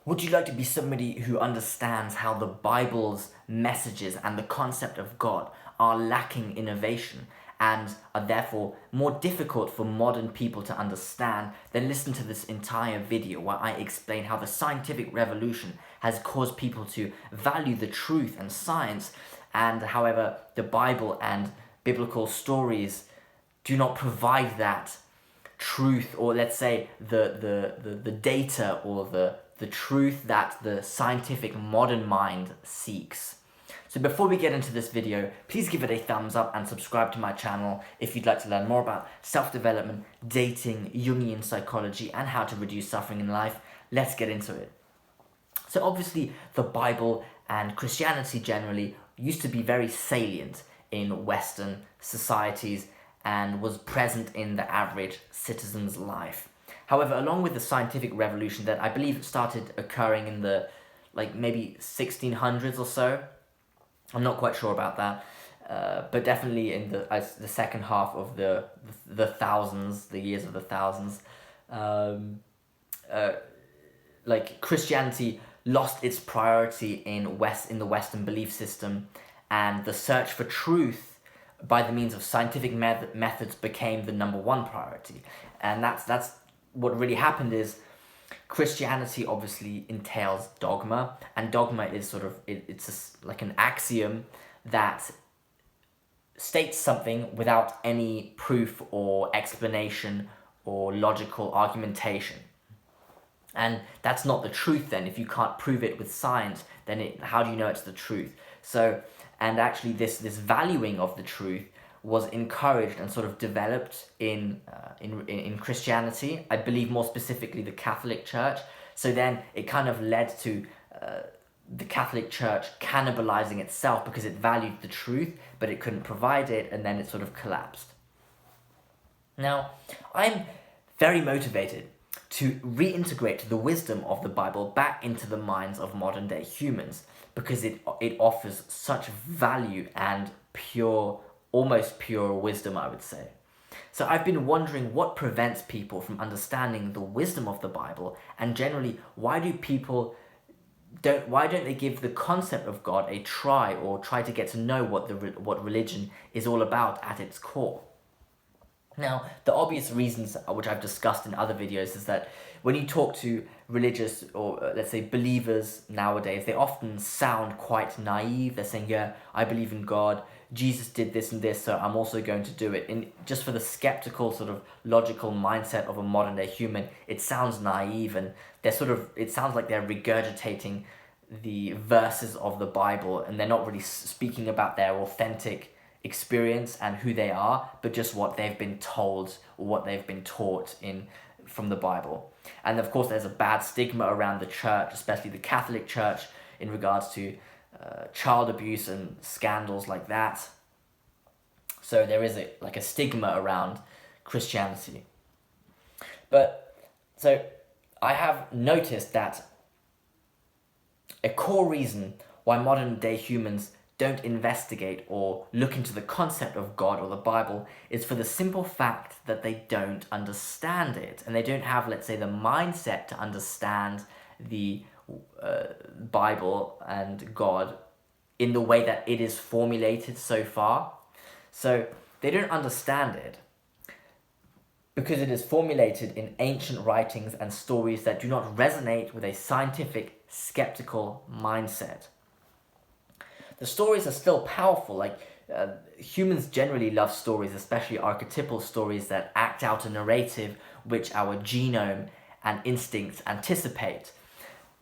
Would you like to be somebody who understands how the Bible's messages and the concept of God are lacking innovation and are therefore more difficult for modern people to understand? Then listen to this entire video where I explain how the scientific revolution has caused people to value the truth and science, and however the Bible and biblical stories do not provide that truth, or let's say the data, or the truth that the scientific modern mind seeks. So before we get into this video, please give it a thumbs up and subscribe to my channel if you'd like to learn more about self-development, dating, Jungian psychology, and how to reduce suffering in life. Let's get into it. So obviously the Bible and Christianity generally used to be very salient in Western societies and was present in the average citizen's life. However, along with the scientific revolution that I believe started occurring in the maybe 1600s or so, I'm not quite sure about that, but definitely in the second half of the thousands, the years of the thousands, Christianity lost its priority in the Western belief system, and the search for truth by the means of scientific methods became the number one priority. And that's what really happened is Christianity obviously entails dogma, and dogma is sort of, it's like an axiom that states something without any proof or explanation or logical argumentation. And that's not the truth then. If you can't prove it with science, then how do you know it's the truth? So, and actually this valuing of the truth was encouraged and sort of developed in Christianity, I believe more specifically the Catholic Church. So then it kind of led to the Catholic Church cannibalizing itself because it valued the truth, but it couldn't provide it, and then it sort of collapsed. Now, I'm very motivated to reintegrate the wisdom of the Bible back into the minds of modern day humans, because it offers such value and almost pure wisdom, I would say. So I've been wondering what prevents people from understanding the wisdom of the Bible, and generally why don't they give the concept of God a try, or try to get to know what religion is all about at its core. Now, the obvious reasons, which I've discussed in other videos, is that when you talk to religious, or let's say believers nowadays, they often sound quite naive. They're saying, yeah, I believe in God, Jesus did this and this, so I'm also going to do it. And just for the skeptical sort of logical mindset of a modern day human, it sounds naive, and it sounds like they're regurgitating the verses of the Bible, and they're not really speaking about their authentic experience and who they are, but just what they've been told or what they've been taught from the Bible. And of course there's a bad stigma around the church, especially the Catholic Church, in regards to child abuse and scandals like that. So there is a stigma around Christianity. But so I have noticed that a core reason why modern day humans don't investigate or look into the concept of God or the Bible is for the simple fact that they don't understand it, and they don't have, let's say, the mindset to understand the Bible and God in the way that it is formulated so far. So they don't understand it because it is formulated in ancient writings and stories that do not resonate with a scientific, skeptical mindset. The stories are still powerful. Humans generally love stories, especially archetypal stories that act out a narrative which our genome and instincts anticipate.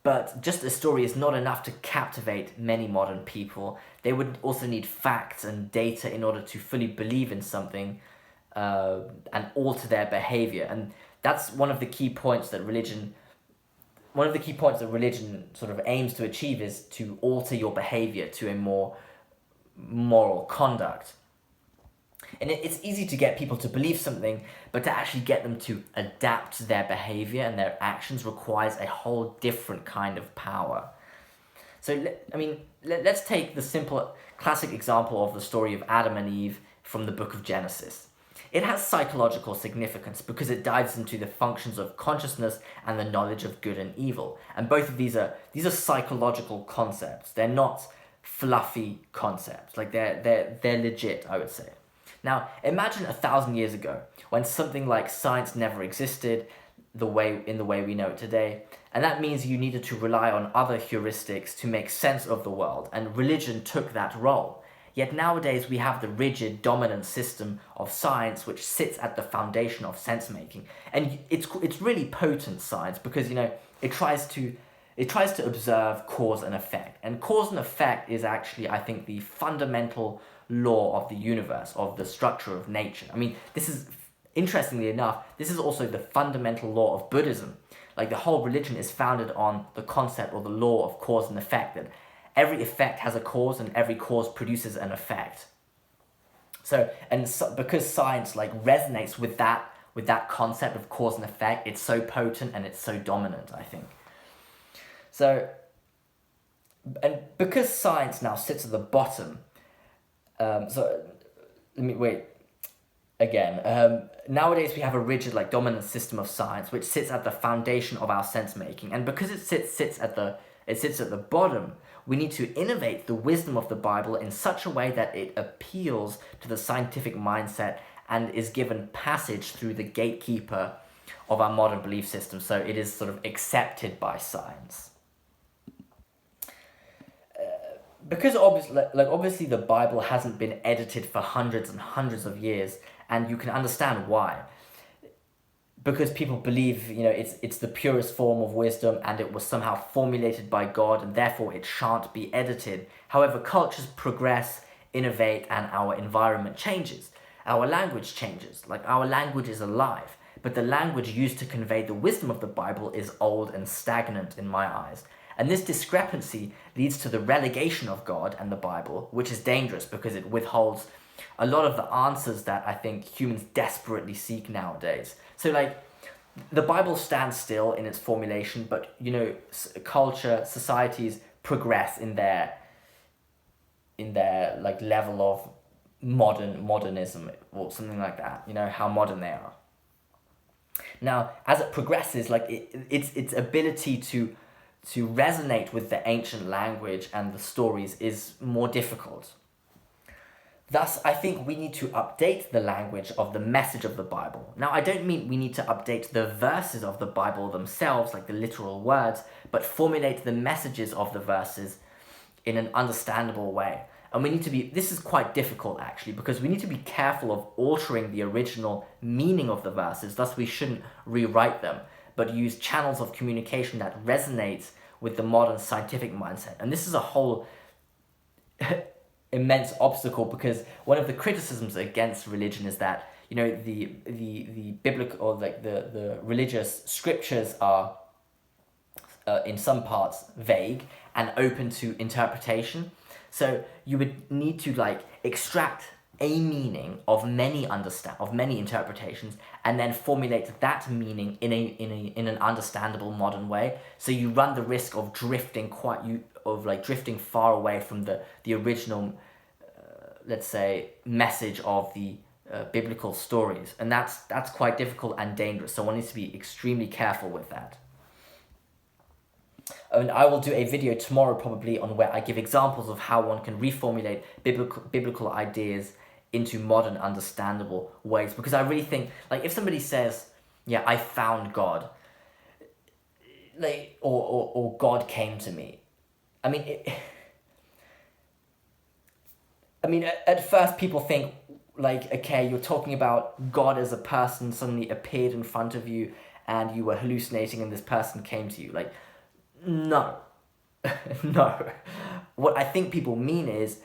But just a story is not enough to captivate many modern people. They would also need facts and data in order to fully believe in something and alter their behavior. And that's one of the key points that religion sort of aims to achieve, is to alter your behavior to a more moral conduct. And it's easy to get people to believe something, but to actually get them to adapt their behavior and their actions requires a whole different kind of power. So, let's take the simple classic example of the story of Adam and Eve from the book of Genesis. It has psychological significance because it dives into the functions of consciousness and the knowledge of good and evil. And both of these are psychological concepts. They're not fluffy concepts. Like they're legit, I would say. Now, imagine 1,000 years ago when something like science never existed in the way we know it today. And that means you needed to rely on other heuristics to make sense of the world, and religion took that role. Yet nowadays we have the rigid, dominant system of science which sits at the foundation of sense-making. And it's really potent science because, it tries to observe cause and effect. And cause and effect is actually, I think, the fundamental law of the universe, of the structure of nature. I mean, this is, interestingly enough, this is also the fundamental law of Buddhism. Like, the whole religion is founded on the concept or the law of cause and effect, that every effect has a cause and every cause produces an effect. So because science resonates with that concept of cause and effect, it's so potent and it's so dominant, I think. So, and because science now sits at the bottom, nowadays we have a rigid, dominant system of science which sits at the foundation of our sense making, and because it sits at the bottom, we need to innovate the wisdom of the Bible in such a way that it appeals to the scientific mindset and is given passage through the gatekeeper of our modern belief system, so it is sort of accepted by science. Because obviously the Bible hasn't been edited for hundreds and hundreds of years, and you can understand why. Because people believe, it's the purest form of wisdom and it was somehow formulated by God and therefore it shan't be edited. However, cultures progress, innovate, and our environment changes. Our language changes. Our language is alive, but the language used to convey the wisdom of the Bible is old and stagnant in my eyes. And this discrepancy leads to the relegation of God and the Bible, which is dangerous because it withholds a lot of the answers that I think humans desperately seek nowadays. So the Bible stands still in its formulation, but culture, societies progress in their level of modernism or something like that. How modern they are. Now, as it progresses, its ability to resonate with the ancient language and the stories is more difficult. Thus, I think we need to update the language of the message of the Bible. Now, I don't mean we need to update the verses of the Bible themselves, like the literal words, but formulate the messages of the verses in an understandable way. And this is quite difficult actually, because we need to be careful of altering the original meaning of the verses, thus we shouldn't rewrite them, but use channels of communication that resonates with the modern scientific mindset. And this is a whole immense obstacle, because one of the criticisms against religion is that the biblical or the religious scriptures are in some parts vague and open to interpretation. So you would need to extract a meaning of many interpretations and then formulate that meaning in an understandable modern way. So you run the risk of drifting drifting far away from the original let's say message of the biblical stories, and that's quite difficult and dangerous. So one needs to be extremely careful with that. And I will do a video tomorrow probably on where I give examples of how one can reformulate biblical ideas into modern understandable ways, because I really think if somebody says, yeah, I found God, or God came to me, at first people think okay, you're talking about God as a person suddenly appeared in front of you and you were hallucinating and this person came to you. No. No. What I think people mean is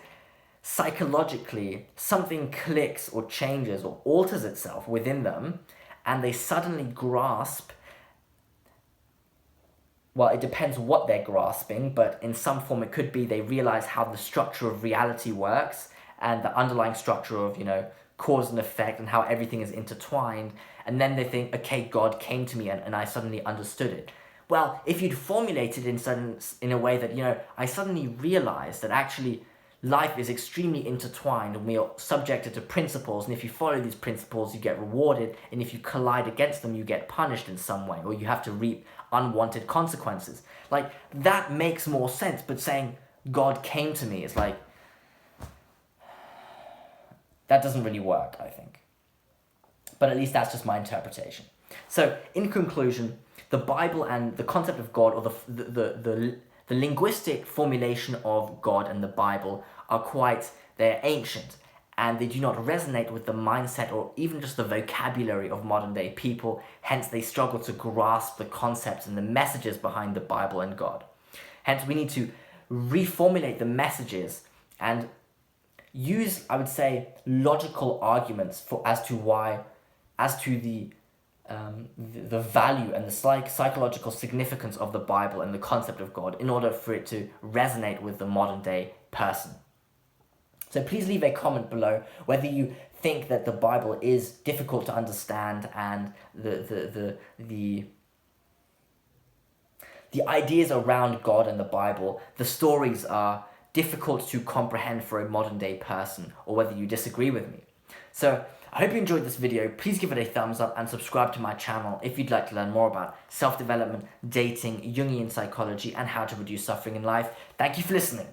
psychologically something clicks or changes or alters itself within them and they suddenly grasp, well, it depends what they're grasping, but in some form it could be they realize how the structure of reality works and the underlying structure of, cause and effect and how everything is intertwined. And then they think, okay, God came to me and I suddenly understood it. Well, if you'd formulated in a way that, I suddenly realized that actually, life is extremely intertwined and we are subjected to principles, and if you follow these principles you get rewarded, and if you collide against them you get punished in some way, or you have to reap unwanted consequences. Like, that makes more sense, but saying God came to me is like, that doesn't really work, I think. But at least that's just my interpretation. So, in conclusion, the Bible and the concept of God, or the linguistic formulation of God and the Bible they're ancient, and they do not resonate with the mindset or even just the vocabulary of modern day people. Hence, they struggle to grasp the concepts and the messages behind the Bible and God. Hence, we need to reformulate the messages and use, I would say, logical arguments as to the value and the psychological significance of the Bible and the concept of God in order for it to resonate with the modern day person. So please leave a comment below whether you think that the Bible is difficult to understand and the ideas around God and the Bible, the stories are difficult to comprehend for a modern day person, or whether you disagree with me. So I hope you enjoyed this video. Please give it a thumbs up and subscribe to my channel if you'd like to learn more about self-development, dating, Jungian psychology, and how to reduce suffering in life. Thank you for listening.